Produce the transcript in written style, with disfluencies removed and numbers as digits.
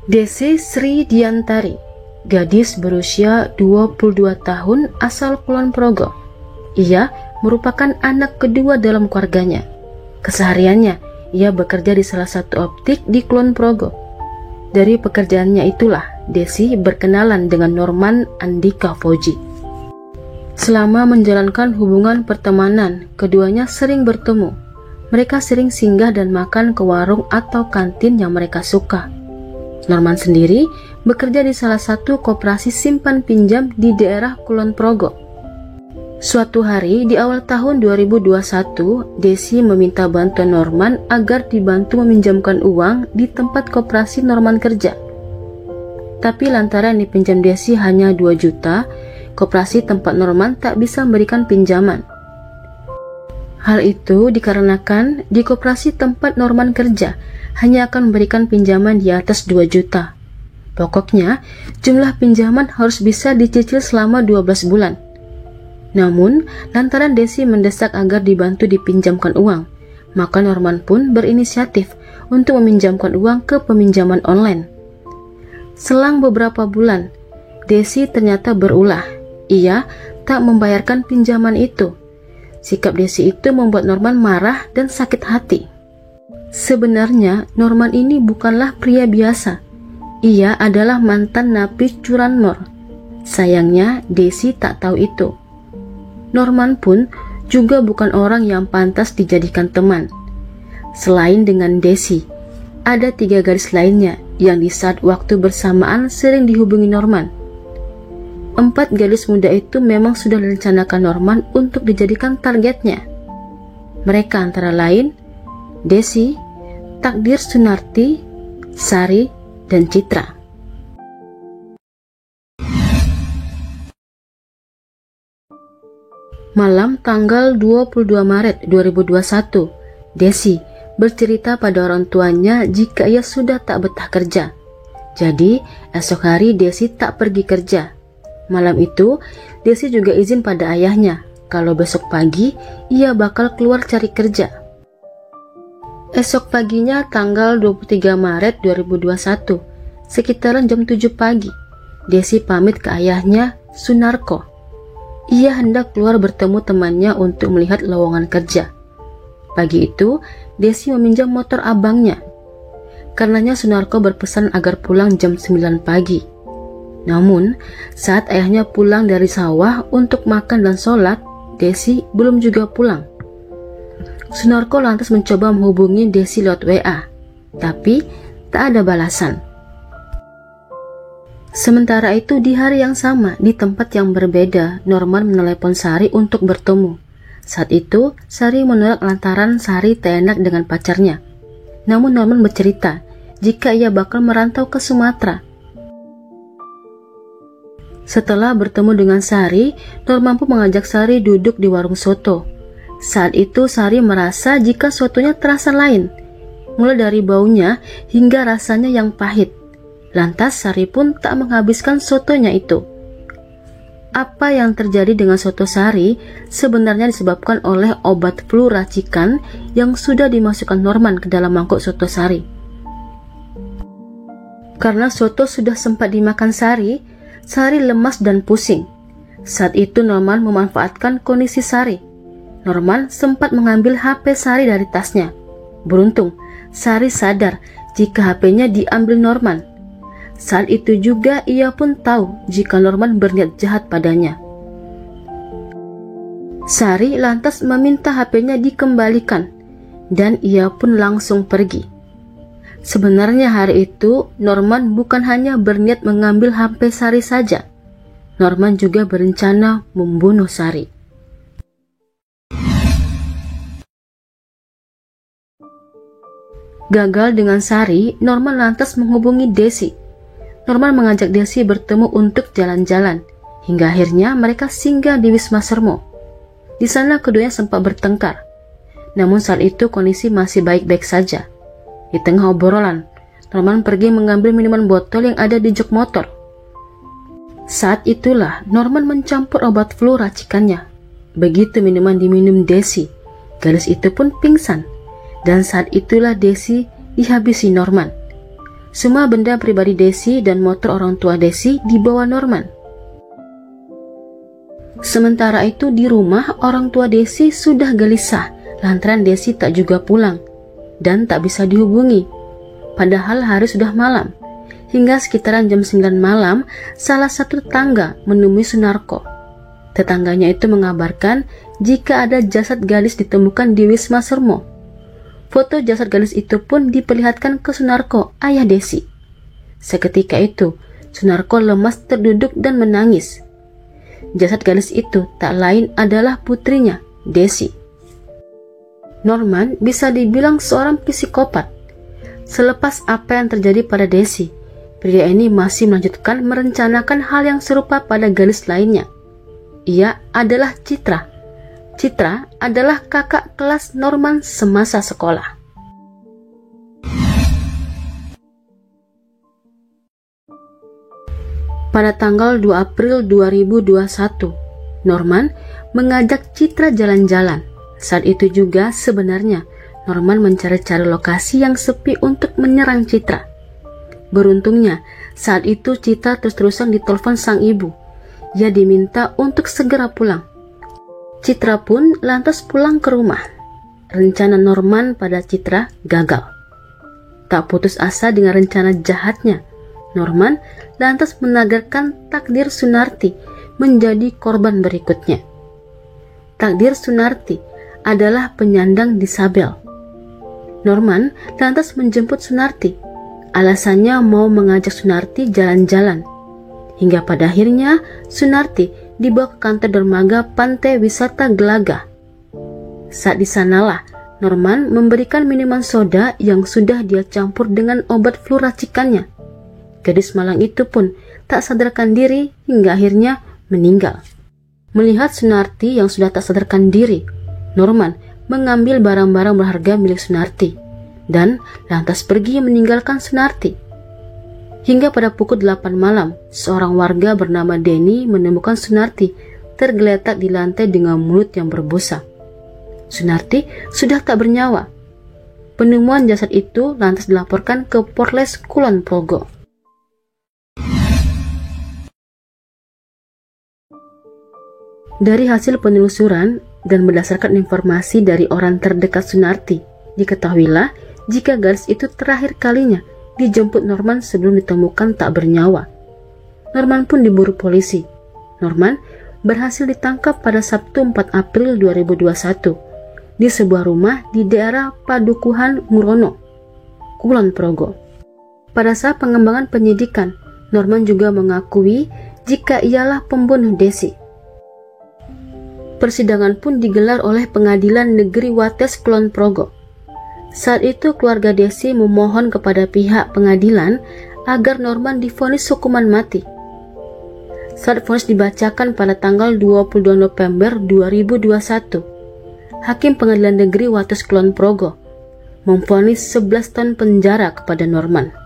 Desi Sri Diantari, gadis berusia 22 tahun asal Kulon Progo. Ia merupakan anak kedua dalam keluarganya. Kesehariannya, ia bekerja di salah satu optik di Kulon Progo. Dari pekerjaannya itulah, Desi berkenalan dengan Norman Andika Fauji. Selama menjalankan hubungan pertemanan, keduanya sering bertemu. Mereka sering singgah dan makan ke warung atau kantin yang mereka suka. Norman sendiri bekerja di salah satu koperasi simpan pinjam di daerah Kulon Progo. Suatu hari di awal tahun 2021, Desi meminta bantuan Norman agar dibantu meminjamkan uang di tempat koperasi Norman kerja. Tapi lantaran dipinjam Desi hanya 2 juta, koperasi tempat Norman tak bisa memberikan pinjaman. Hal itu dikarenakan di koperasi tempat Norman kerja hanya akan memberikan pinjaman di atas 2 juta. Pokoknya, jumlah pinjaman harus bisa dicicil selama 12 bulan. Namun, lantaran Desi mendesak agar dibantu dipinjamkan uang, maka Norman pun berinisiatif untuk meminjamkan uang ke peminjaman online. Selang beberapa bulan, Desi ternyata berulah. Ia tak membayarkan pinjaman itu. Sikap Desi itu membuat Norman marah dan sakit hati. Sebenarnya, Norman ini bukanlah pria biasa. Ia adalah mantan napi curanmor. Sayangnya, Desi tak tahu itu. Norman pun juga bukan orang yang pantas dijadikan teman. Selain dengan Desi, ada 3 gadis lainnya yang di saat waktu bersamaan sering dihubungi Norman. 4 gadis muda itu memang sudah direncanakan Norman untuk dijadikan targetnya. Mereka antara lain Desi, Takdir Sunarti, Sari, dan Citra. Malam tanggal 22 Maret 2021, Desi bercerita pada orang tuanya jika ia sudah tak betah kerja. Jadi, esok hari Desi tak pergi kerja. Malam itu, Desi juga izin pada ayahnya kalau besok pagi ia bakal keluar cari kerja. Esok paginya tanggal 23 Maret 2021, sekitaran jam 7 pagi, Desi pamit ke ayahnya, Sunarko. Ia hendak keluar bertemu temannya untuk melihat lowongan kerja. Pagi itu, Desi meminjam motor abangnya. Karenanya Sunarko berpesan agar pulang jam 9 pagi. Namun, saat ayahnya pulang dari sawah untuk makan dan sholat, Desi belum juga pulang. Sunarko lantas mencoba menghubungi Desi lewat WA, tapi tak ada balasan. Sementara itu di hari yang sama, di tempat yang berbeda, Norman menelepon Sari untuk bertemu. Saat itu, Sari menolak lantaran Sari tak enak dengan pacarnya. Namun Norman bercerita jika ia bakal merantau ke Sumatera. Setelah bertemu dengan Sari, Norman pun mengajak Sari duduk di warung soto. Saat itu Sari merasa jika sotonya terasa lain, mulai dari baunya hingga rasanya yang pahit. Lantas Sari pun tak menghabiskan sotonya itu. Apa yang terjadi dengan soto Sari sebenarnya disebabkan oleh obat flu racikan yang sudah dimasukkan Norman ke dalam mangkok soto Sari. Karena soto sudah sempat dimakan Sari, Sari lemas dan pusing. Saat itu Norman memanfaatkan kondisi Sari. Norman sempat mengambil HP Sari dari tasnya. Beruntung, Sari sadar jika HP-nya diambil Norman. Saat itu juga ia pun tahu jika Norman berniat jahat padanya. Sari lantas meminta HP-nya dikembalikan dan ia pun langsung pergi. Sebenarnya hari itu Norman bukan hanya berniat mengambil HP Sari saja. Norman juga berencana membunuh Sari. Gagal dengan Sari, Norman lantas menghubungi Desi. Norman mengajak Desi bertemu untuk jalan-jalan, hingga akhirnya mereka singgah di Wisma Sermo. Di sana keduanya sempat bertengkar. Namun saat itu kondisi masih baik-baik saja. Di tengah obrolan, Norman pergi mengambil minuman botol yang ada di jok motor. Saat itulah Norman mencampur obat flu racikannya. Begitu minuman diminum Desi, gadis itu pun pingsan. Dan saat itulah Desi dihabisi Norman. Semua benda pribadi Desi dan motor orang tua Desi dibawa Norman. Sementara itu di rumah orang tua Desi sudah gelisah lantaran Desi tak juga pulang dan tak bisa dihubungi. Padahal hari sudah malam. Hingga sekitaran jam 9 malam, salah satu tetangga menemui Sunarko. Tetangganya itu mengabarkan jika ada jasad gadis ditemukan di Wisma Sermo. Foto jasad gadis itu pun diperlihatkan ke Sunarko, ayah Desi. Seketika itu, Sunarko lemas terduduk dan menangis. Jasad gadis itu tak lain adalah putrinya, Desi. Norman bisa dibilang seorang psikopat. Selepas apa yang terjadi pada Desi, pria ini masih melanjutkan merencanakan hal yang serupa pada gadis lainnya. Ia adalah Citra. Citra adalah kakak kelas Norman semasa sekolah. Pada tanggal 2 April 2021, Norman mengajak Citra jalan-jalan. Saat itu juga sebenarnya Norman mencari-cari lokasi yang sepi untuk menyerang Citra. Beruntungnya, saat itu Citra terus-terusan ditelepon sang ibu. Ia diminta untuk segera pulang. Citra pun lantas pulang ke rumah. Rencana Norman pada Citra gagal. Tak putus asa dengan rencana jahatnya, Norman lantas menagarkan takdir Sunarti menjadi korban berikutnya. Takdir Sunarti adalah penyandang disabel. Norman lantas menjemput Sunarti. Alasannya mau mengajak Sunarti jalan-jalan. Hingga pada akhirnya Sunarti dibawa ke kantor dermaga Pantai Wisata Gelagah. Saat di sanalah Norman memberikan minuman soda yang sudah dia campur dengan obat flu racikannya. Gadis malang itu pun tak sadarkan diri hingga akhirnya meninggal. Melihat Sunarti yang sudah tak sadarkan diri, Norman mengambil barang-barang berharga milik Sunarti dan lantas pergi meninggalkan Sunarti. Hingga pada pukul 8 malam, seorang warga bernama Denny menemukan Sunarti tergeletak di lantai dengan mulut yang berbusa. Sunarti sudah tak bernyawa. Penemuan jasad itu lantas dilaporkan ke Polres Kulon Progo. Dari hasil penelusuran dan berdasarkan informasi dari orang terdekat Sunarti, diketahuilah jika gadis itu terakhir kalinya dijemput Norman sebelum ditemukan tak bernyawa. Norman pun diburu polisi. Norman berhasil ditangkap pada Sabtu 4 April 2021 di sebuah rumah di daerah Padukuhan Murono, Kulon Progo. Pada saat pengembangan penyidikan, Norman juga mengakui jika ialah pembunuh Desi. Persidangan pun digelar oleh Pengadilan Negeri Wates Kulon Progo. Saat itu keluarga Desi memohon kepada pihak pengadilan agar Norman divonis hukuman mati. Saat vonis dibacakan pada tanggal 22 November 2021, Hakim Pengadilan Negeri Wates Kulon Progo memvonis 11 tahun penjara kepada Norman.